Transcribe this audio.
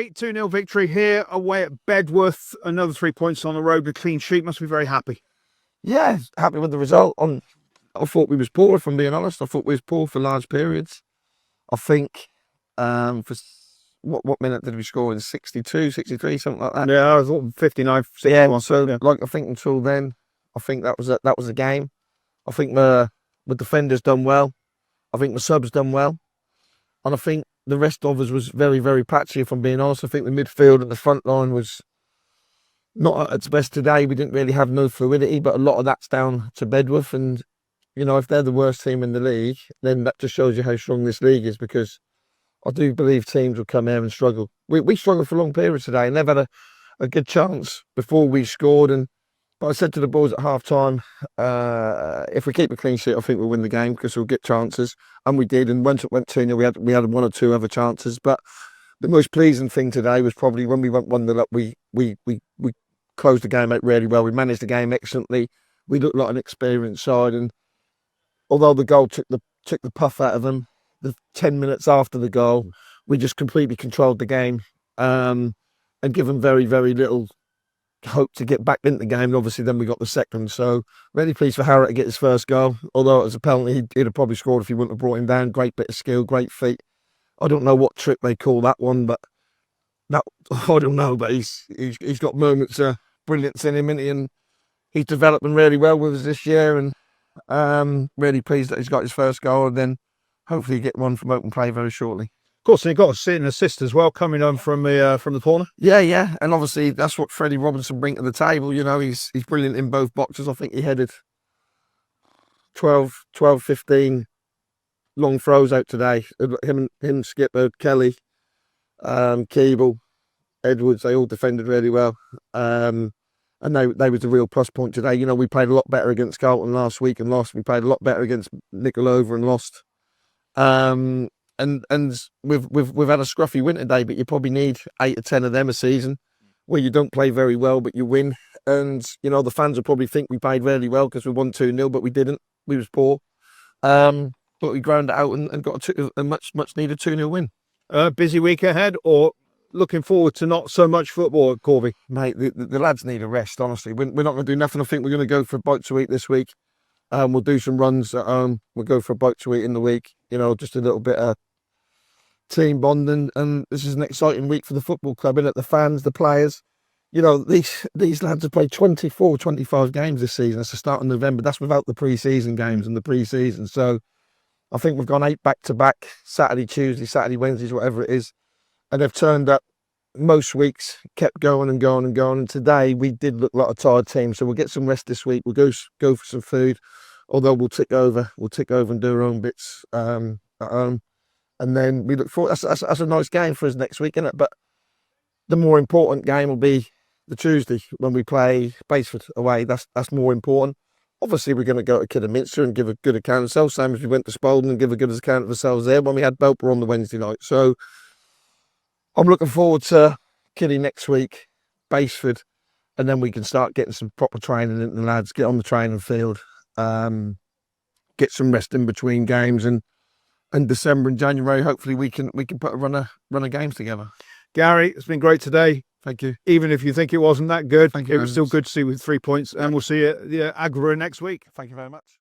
Gary, 2-0 victory here away at Bedworth. Another 3 points on the road with clean sheet. Must be very happy. Yeah, happy with the result. I thought we was poor, if I'm being honest. I thought we was poor for large periods. I think for what minute did we score in? 62, 63, something like that. Yeah, I thought 59, 61. Yeah, so like I think until then, I think that was a game. I think my defenders done well. I think my subs done well. And I think the rest of us was very, very patchy, if I'm being honest. I think the midfield and the front line was not at its best today. We didn't really have no fluidity, but a lot of that's down to Bedworth. And, you know, if they're the worst team in the league, then that just shows you how strong this league is, because I do believe teams will come here and struggle. We struggled for long periods today, and they've had a good chance before we scored. But I said to the boys at half-time, if we keep a clean sheet, I think we'll win the game, because we'll get chances. And we did. And once it went 2-0, we had one or two other chances. But the most pleasing thing today was probably when we went 1-0 up, we closed the game out really well. We managed the game excellently. We looked like an experienced side. And although the goal took the puff out of them, the 10 minutes after the goal, we just completely controlled the game and given very, very little hope to get back into the game. And obviously then we got the second. So really pleased for Harrod to get his first goal. Although it was a penalty, he'd have probably scored if he wouldn't have brought him down. Great bit of skill, great feet. I don't know what trick they call that one, but I don't know. But he's got moments of brilliance in him, and he's developing really well with us this year. And really pleased that he's got his first goal, and then hopefully get one from open play very shortly. Of course, and he got a sit and assist as well, coming on from the corner. Yeah, and obviously that's what Freddie Robinson brings to the table. You know, he's brilliant in both boxes. I think he headed 12, 15 long throws out today. Him, Skipper, Kelly, Keeble, Edwards, they all defended really well. And they was a real plus point today. You know, we played a lot better against Carlton last week and lost. We played a lot better against Nicolova and lost. And we've had a scruffy win today, but you probably need 8 or 10 of them a season where you don't play very well, but you win. And, you know, the fans will probably think we played really well because we won 2-0, but we didn't. We was poor. But we ground it out and got a much needed 2-0 win. Busy week ahead, or looking forward to not so much football at Corby? Mate, the lads need a rest, honestly. We're not going to do nothing. I think we're going to go for a bite to eat this week. We'll do some runs at home. We'll go for a bite to eat in the week. You know, just a little bit of team bonding. And this is an exciting week for the football club, innit? The fans, the players. You know, these lads have played 24, 25 games this season. It's the start of November. That's without the pre-season games and the pre-season. So I think we've gone 8 back-to-back, Saturday, Tuesday, Saturday, Wednesdays, whatever it is. And they've turned up most weeks, kept going and going and going. And today we did look like a tired team. So we'll get some rest this week. We'll go for some food. Although we'll tick over and do our own bits at home. And then we look forward. That's a nice game for us next week, isn't it? But the more important game will be the Tuesday when we play Basford away. That's more important. Obviously, we're going to go to Kidderminster and give a good account of ourselves, same as we went to Spalding and give a good account of ourselves there when we had Belper on the Wednesday night. So I'm looking forward to Kiddy next week, Basford, and then we can start getting some proper training into the lads, get on the training field, get some rest in between games, and December and January, hopefully we can put a run of games together. Gary, it's been great today. Thank you. Even if you think it wasn't that good, Thank you. It was still good to see with 3 points, and we'll see you at Agra next week. Thank you very much.